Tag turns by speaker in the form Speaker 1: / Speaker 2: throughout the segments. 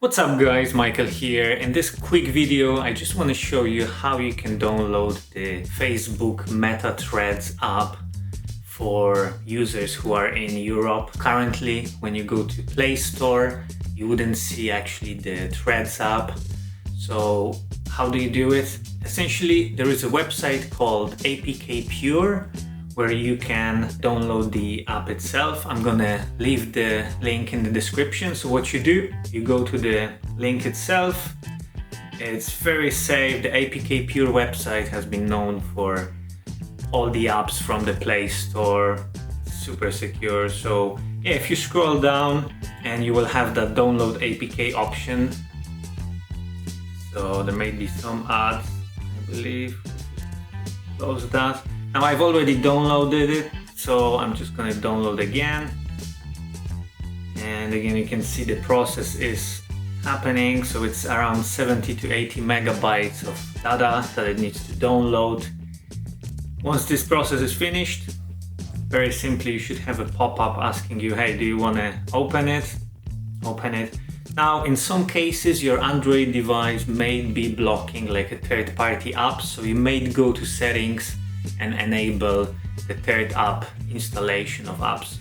Speaker 1: What's up guys, Michael here. In this quick video I just want to show you how you can download the Facebook Meta Threads app for users who are in Europe. Currently when you go to Play Store you wouldn't see actually the Threads app. So how do you do it? Essentially there is a website called APK Pure where you can download the app itself. I'm gonna leave the link in the description. So what you do, you go to the link itself. It's very safe. The APK Pure website has been known for all the apps from the Play Store. Super secure. So yeah, if you scroll down and you will have that download APK option. So there may be some ads, I believe. Close that. Now I've already downloaded it, so I'm just gonna download again. And again, you can see the process is happening. So it's around 70 to 80 megabytes of data that it needs to download. Once this process is finished, very simply, you should have a pop-up asking you, hey, do you wanna open it? Open it. Now, in some cases, your Android device may be blocking like a third-party app, so you may go to settings and enable the third app installation of apps.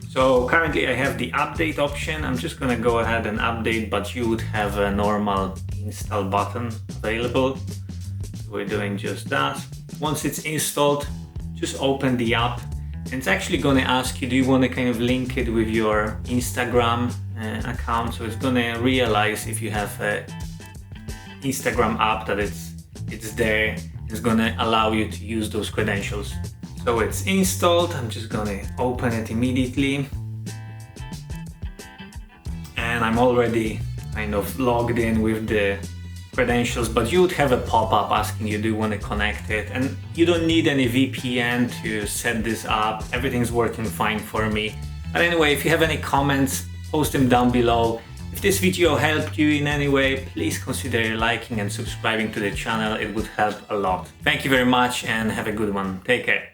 Speaker 1: So currently I have the update option. I'm just gonna go ahead and update, but you would have a normal install button available. So we're doing just that. Once it's installed, just open the app. And it's actually gonna ask you, do you wanna kind of link it with your Instagram account? So it's gonna realize if you have a Instagram app that it's there. It's gonna allow you to use those credentials. So it's installed. I'm just gonna open it immediately. And I'm already kind of logged in with the credentials, but you would have a pop-up asking you, do you want to connect it? And you don't need any VPN to set this up. Everything's working fine for me. But anyway, if you have any comments, post them down below. If this video helped you in any way, please consider liking and subscribing to the channel. It would help a lot. Thank you very much and have a good one. Take care.